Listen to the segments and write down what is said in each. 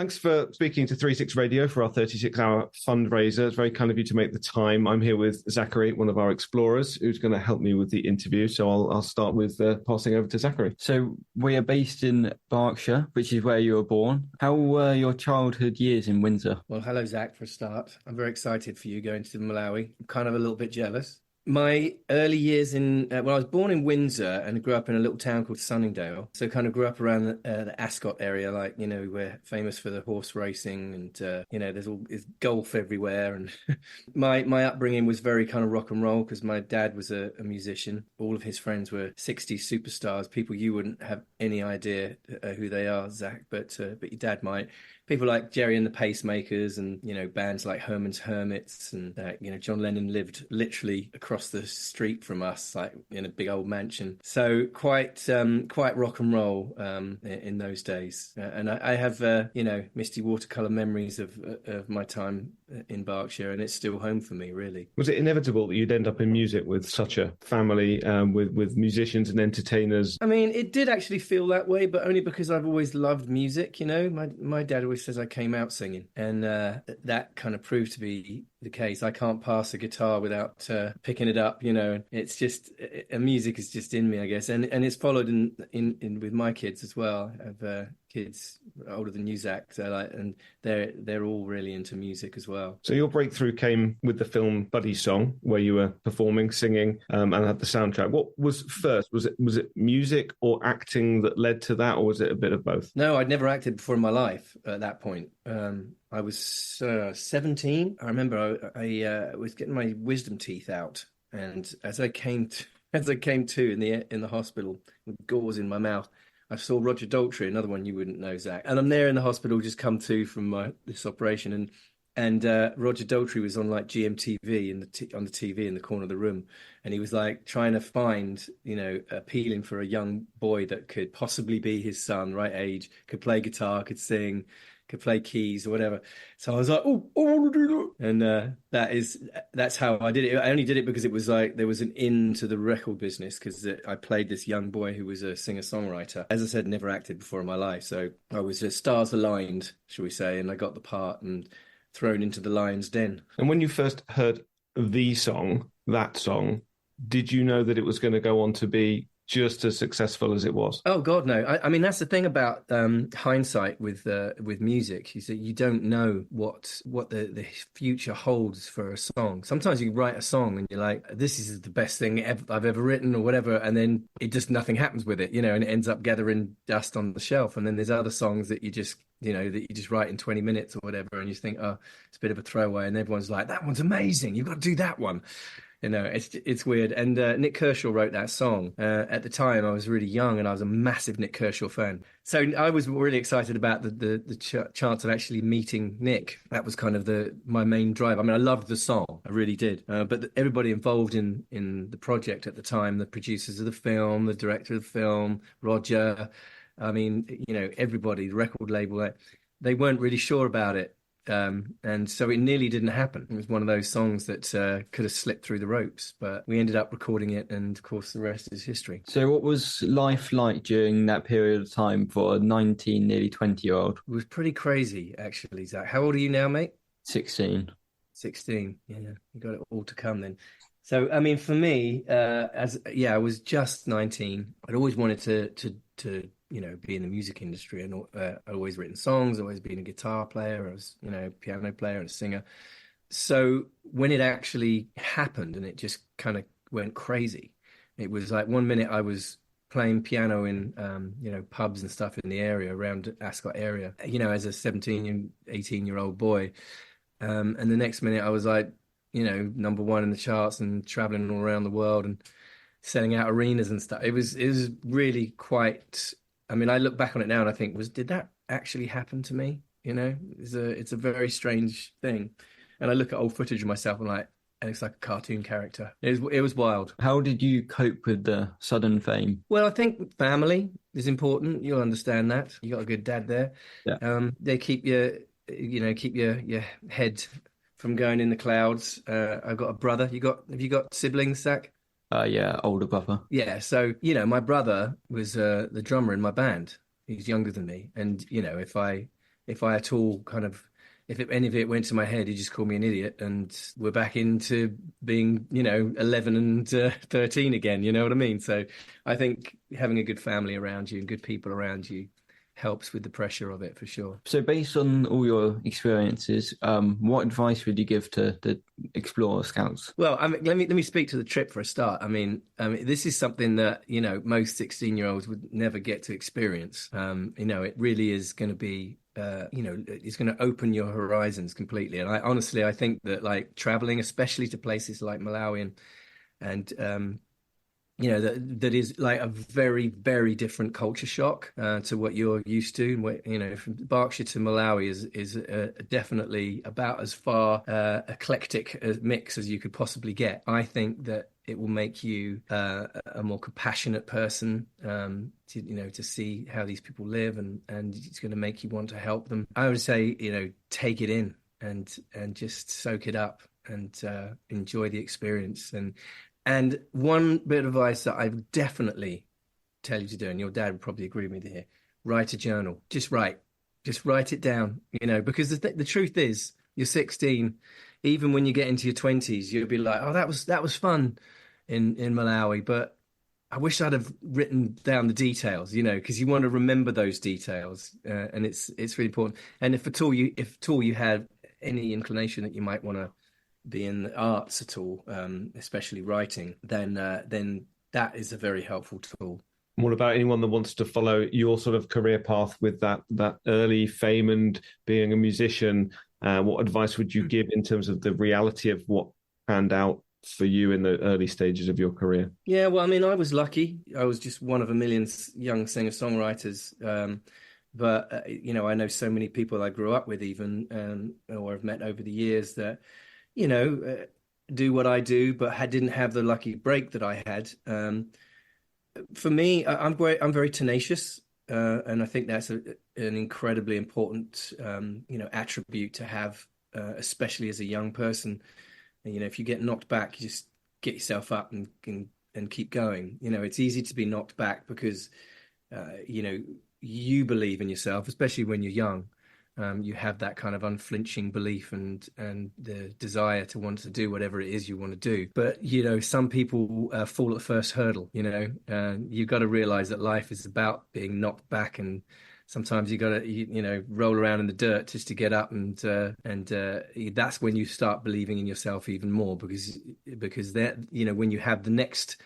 Thanks for speaking to Thre3-6 Radio for our 36-hour fundraiser. It's very kind of you to make the time. I'm here with Zachary, one of our explorers, who's going to help me with the interview. So I'll start with passing over to Zachary. So we are based in Berkshire, which is where you were born. How were your childhood years in Windsor? Well, hello, Zach, for a start. I'm very excited for you going to Malawi. I'm kind of a little bit jealous. My early years I was born in Windsor and grew up in a little town called Sunningdale. So kind of grew up around the Ascot area, like, we're famous for the horse racing and, there's golf everywhere. And my upbringing was very kind of rock and roll because my dad was a musician. All of his friends were 60s superstars, people you wouldn't have any idea who they are, Zach, but your dad might. People like Jerry and the Pacemakers and, bands like Herman's Hermits and, John Lennon lived literally across the street from us, like in a big old mansion. So quite rock and roll in those days. And I have, misty watercolour memories of my time in Berkshire, and it's still home for me, really. Was it inevitable that you'd end up in music with such a family, with musicians and entertainers? I mean, it did actually feel that way, but only because I've always loved music, My dad always says I came out singing, and that kind of proved to be the case. I can't pass a guitar without picking it up, It's just music is just in me, I guess, and it's followed in with my kids as well. I have kids older than you, Zach, and they're all really into music as well. So your breakthrough came with the film Buddy Song, where you were performing, singing, and had the soundtrack. What was first? Was it music or acting that led to that, or was it a bit of both? No, I'd never acted before in my life at that point. I was 17. I remember I was getting my wisdom teeth out, and as I came to in the hospital with gauze in my mouth, I saw Roger Daltrey, another one you wouldn't know, Zach. And I'm there in the hospital, just come to from this operation, and Roger Daltrey was on like GMTV on the TV in the corner of the room, and he was like trying to find, appealing for a young boy that could possibly be his son, right age, could play guitar, could sing, could play keys or whatever. So I was like, oh, I want to do that. And that's how I did it. I only did it because it was like there was an in to the record business, because I played this young boy who was a singer-songwriter. As I said, never acted before in my life. So I was just stars aligned, shall we say, and I got the part and thrown into the lion's den. And when you first heard that song, did you know that it was going to go on to be just as successful as it was? Oh God, no. I mean, that's the thing about hindsight with music, is that you don't know what the future holds for a song. Sometimes you write a song and you're like, this is the best thing I've ever written or whatever, and then nothing happens with it, and it ends up gathering dust on the shelf. And then there's other songs that you just write in 20 minutes or whatever, and you think, oh, it's a bit of a throwaway, and everyone's like, that one's amazing, you've got to do that one. It's weird. And Nick Kershaw wrote that song. At the time, I was really young, and I was a massive Nick Kershaw fan. So I was really excited about the chance of actually meeting Nick. That was kind of my main drive. I mean, I loved the song, I really did. But everybody involved in the project at the time, the producers of the film, the director of the film, Roger, I mean, everybody, the record label, they weren't really sure about it. And so it nearly didn't happen. It was one of those songs that could have slipped through the ropes, but we ended up recording it, and of course the rest is history. So what was life like during that period of time for a 19, nearly 20-year-old? It was pretty crazy, actually, Zach. How old are you now, mate? 16. 16, yeah. You got it all to come then. So, I mean, for me, I was just 19. I'd always wanted to be in the music industry, and I'd always written songs, always been a guitar player, I was, piano player and a singer. So when it actually happened and it just kind of went crazy, it was like one minute I was playing piano in, pubs and stuff in the area around Ascot area, as a 17 and 18-year-old boy. And the next minute I was like, number one in the charts and traveling all around the world and selling out arenas and stuff. It was really quite... I mean, I look back on it now and I think, did that actually happen to me? It's a very strange thing. And I look at old footage of myself and it looks like a cartoon character. It was wild. How did you cope with the sudden fame? Well, I think family is important. You'll understand that. You got a good dad there. Yeah. They keep your head from going in the clouds. I've got a brother. Have you got siblings, Zach? Yeah, older brother. Yeah, so, my brother was the drummer in my band. He's younger than me. And, if if I at all kind of, any of it went to my head, he just called me an idiot, and we're back into being, 11 and 13 again. You know what I mean? So I think having a good family around you and good people around you helps with the pressure of it, for sure. So based on all your experiences, what advice would you give to the Explorer Scouts? Well, let me speak to the trip for a start. I mean, this is something that, most 16-year-olds would never get to experience. It really is going to be, it's going to open your horizons completely. And I think that, like, traveling, especially to places like Malawi and that is like a very, very different culture shock to what you're used to. From Berkshire to Malawi is definitely about as far eclectic a mix as you could possibly get. I think that it will make you a more compassionate person, to see how these people live, and it's going to make you want to help them. I would say, take it in and just soak it up and enjoy the experience. And one bit of advice that I would definitely tell you to do, and your dad would probably agree with me here: write a journal. Just write it down. Because the truth is, you're 16. Even when you get into your 20s, you'll be like, "Oh, that was fun in Malawi," but I wish I'd have written down the details. Because you want to remember those details, and it's really important. And if at all you have any inclination that you might want to be in the arts at all, especially writing, then that is a very helpful tool. What about anyone that wants to follow your sort of career path with that early fame and being a musician? What advice would you give in terms of the reality of what panned out for you in the early stages of your career? Yeah, well, I mean, I was lucky. I was just one of a million young singer-songwriters. But I know so many people I grew up with, even or have met over the years, that do what I do, but didn't have the lucky break that I had. For me, I'm very tenacious, and I think that's an incredibly important, attribute to have, especially as a young person. If you get knocked back, you just get yourself up and keep going. It's easy to be knocked back because, you believe in yourself, especially when you're young. You have that kind of unflinching belief and the desire to want to do whatever it is you want to do. But, some people fall at the first hurdle. You've got to realize that life is about being knocked back, and sometimes you got to, roll around in the dirt just to get up, and that's when you start believing in yourself even more, because that, when you have the next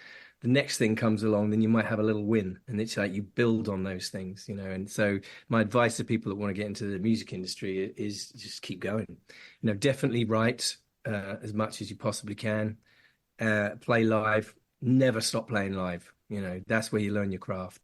thing comes along, then you might have a little win, and it's like you build on those things, And so my advice to people that want to get into the music industry is just keep going. Definitely write as much as you possibly can. Play live. Never stop playing live. That's where you learn your craft.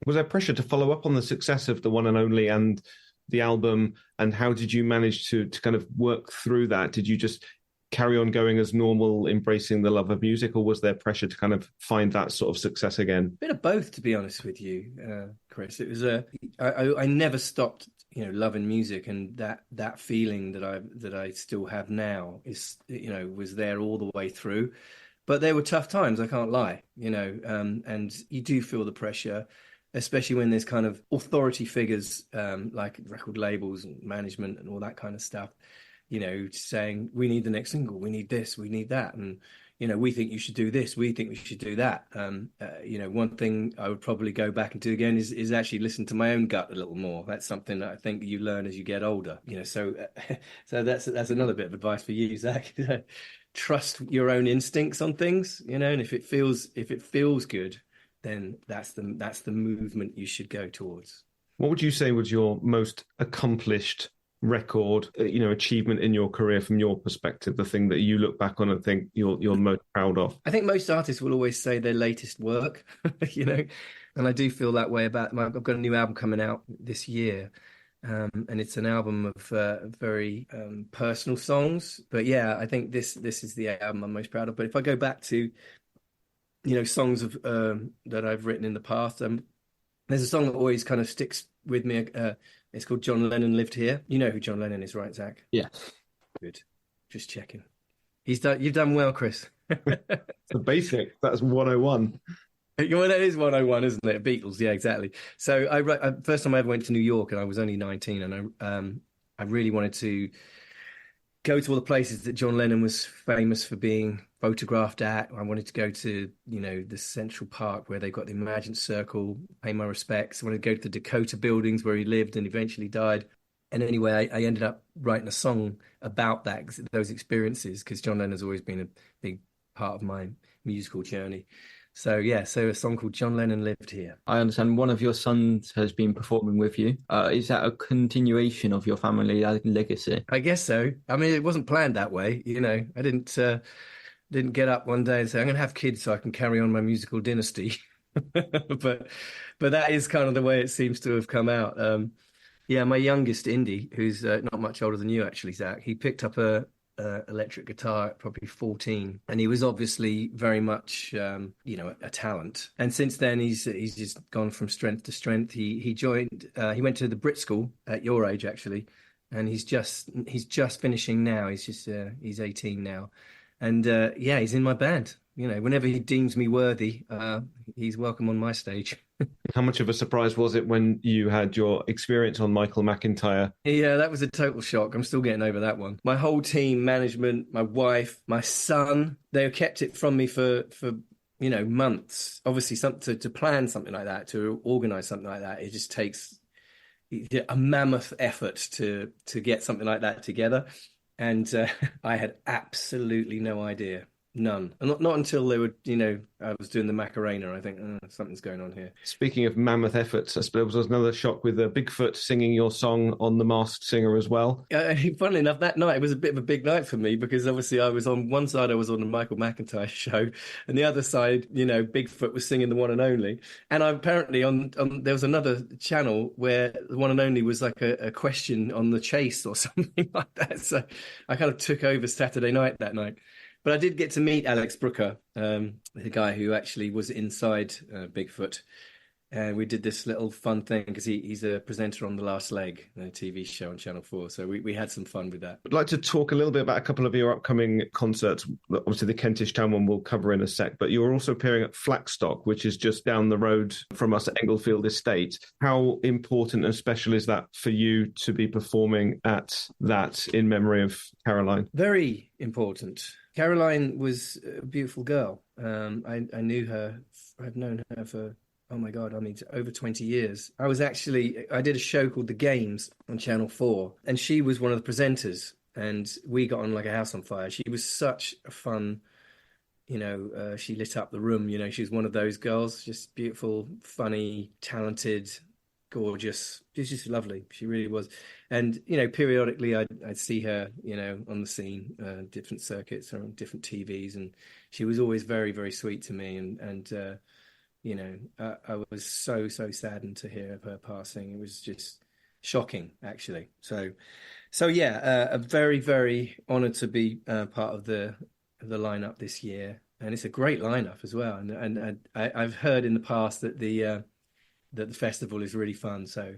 Was there pressure to follow up on the success of The One and Only and the album? And how did you manage to kind of work through that? Did you just carry on going as normal, embracing the love of music, or was there pressure to kind of find that sort of success again? Bit of both, to be honest with you, Chris. It was I never stopped, loving music, and that feeling that I still have now is, was there all the way through. But there were tough times, I can't lie, and you do feel the pressure, especially when there's kind of authority figures, like record labels and management and all that kind of stuff. Saying, we need the next single, we need this, we need that, and we think you should do this, we think we should do that. One thing I would probably go back and do again is actually listen to my own gut a little more. That's something that I think you learn as you get older. So that's another bit of advice for you, Zach. Trust your own instincts on things, and if it feels good, then that's the movement you should go towards. What would you say was your most accomplished record, achievement in your career from your perspective, the thing that you look back on and think you're most proud of? I think most artists will always say their latest work, and I do feel that way about I've got a new album coming out this year, and it's an album of very personal songs. But yeah, I think this is the album I'm most proud of. But if I go back to songs of that I've written in the past, there's a song that always kind of sticks with me. It's called John Lennon Lived Here. You know who John Lennon is, right, Zach? Yeah. Good. Just checking. You've done well, Chris. The basic. That's 101. Well, that is 101, isn't it? Beatles, yeah, exactly. So first time I ever went to New York, and I was only 19, and I really wanted to go to all the places that John Lennon was famous for being photographed at. I wanted to go to, the Central Park where they got the Imagine Circle, pay my respects. I wanted to go to the Dakota buildings where he lived and eventually died. And anyway, I ended up writing a song about those experiences, because John Lennon's always been a big part of my musical journey. So yeah, so a song called John Lennon Lived Here. I understand one of your sons has been performing with you. Is that a continuation of your family legacy? I guess so. I mean, it wasn't planned that way. I didn't get up one day and say, I'm going to have kids so I can carry on my musical dynasty. But that is kind of the way it seems to have come out. Yeah, my youngest, Indy, who's not much older than you, actually, Zach, he picked up a electric guitar at probably 14, and he was obviously very much a talent. And since then he's just gone from strength to strength. He he went to the Brit School at your age, actually, and he's just finishing now. He's 18 now, and yeah, he's in my band. Whenever he deems me worthy, he's welcome on my stage. How much of a surprise was it when you had your experience on Michael McIntyre? Yeah, that was a total shock. I'm still getting over that one. My whole team, management, my wife, my son, they kept it from me for months. Obviously, to plan something like that, to organize something like that, it just takes a mammoth effort to get something like that together. And I had absolutely no idea. None. Not until they were, I was doing the Macarena. I think something's going on here. Speaking of mammoth efforts, I suppose there was another shock with Bigfoot singing your song on The Masked Singer as well. Funnily enough, that night was a bit of a big night for me, because obviously I was on one side, I was on the Michael McIntyre show, and the other side, Bigfoot was singing The One and Only. And I apparently there was another channel where The One and Only was like a question on the chase or something like that. So I kind of took over Saturday night that night. But I did get to meet Alex Brooker, the guy who actually was inside Bigfoot. And we did this little fun thing, because he's a presenter on The Last Leg, a TV show on Channel 4. So we had some fun with that. I'd like to talk a little bit about a couple of your upcoming concerts. Obviously, the Kentish Town one we'll cover in a sec, but you're also appearing at Flaxstock, which is just down the road from us at Englefield Estate. How important and special is that for you to be performing at that in memory of Caroline? Very important. Caroline was a beautiful girl. I knew her. I've known her for, oh my God, over 20 years. I did a show called The Games on Channel 4, and she was one of the presenters, and we got on like a house on fire. She was such a fun, she lit up the room. She was one of those girls, just beautiful, funny, talented, gorgeous. She's just lovely. She really was. And periodically I'd see her on the scene, different circuits or on different TVs, and she was always very, very sweet to me. And I was so saddened to hear of her passing. It was just shocking, actually. So yeah, a very, very honored to be part of the lineup this year, and it's a great lineup as well. And I've heard in the past that the festival is really fun. So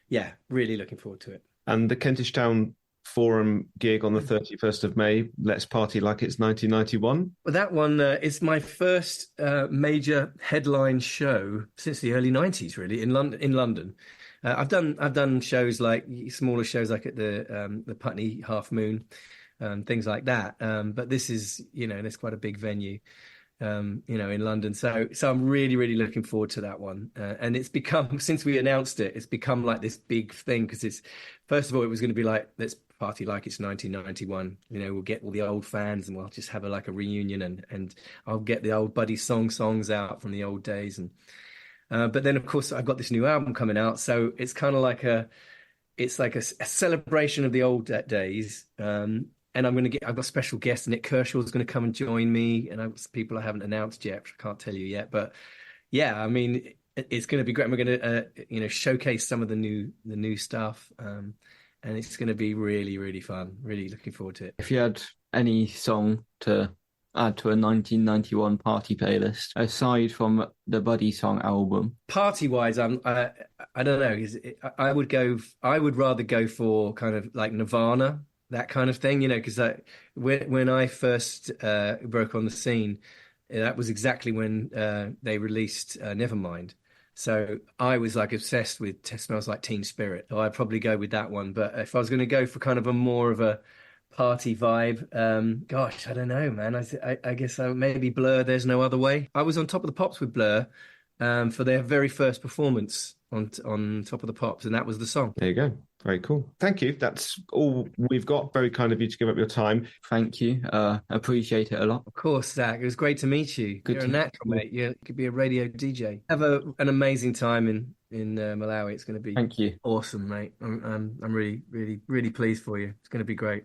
yeah, really looking forward to it. And the Kentish Town Forum gig on the 31st of May, Let's Party Like It's 1991. Well, that one is my first major headline show since the early 90s, really, in London. I've done shows, like smaller shows, like at the Putney Half Moon, things like that. But this is, there's quite a big venue. In London. So I'm really, really looking forward to that one. And it's become, since we announced it, it's become like this big thing, because first of all, it was going to be like, let's party like it's 1991. We'll get all the old fans and we'll just have a reunion, and I'll get the old Buddy songs out from the old days. And but then, of course, I've got this new album coming out. So it's kind of like a celebration of the old days. And I've got special guest, Nick Kershaw is going to come and join me, and people I haven't announced yet, which I can't tell you yet. But yeah, it's going to be great. And we're going to showcase some of the new stuff, and it's going to be really, really fun. Really looking forward to it. If you had any song to add to a 1991 party playlist aside from the Buddy song album, party wise, I don't know. I would rather go for kind of like Nirvana, that kind of thing, because when I first broke on the scene, that was exactly when they released Nevermind. So I was like obsessed with Smells Like Teen Spirit. So I'd probably go with that one. But if I was going to go for kind of a more of a party vibe, gosh, I don't know, man. I guess maybe Blur, There's No Other Way. I was on Top of the Pops with Blur for their very first performance on Top of the Pops, and that was the song. There you go. Very cool. Thank you. That's all we've got. Very kind of you to give up your time. Thank you. Appreciate it a lot. Of course, Zach. It was great to meet you. You're a natural, mate. You could be a radio DJ. Have an amazing time in Malawi. It's going to be Thank you. awesome, mate. I'm really, really, really pleased for you. It's going to be great.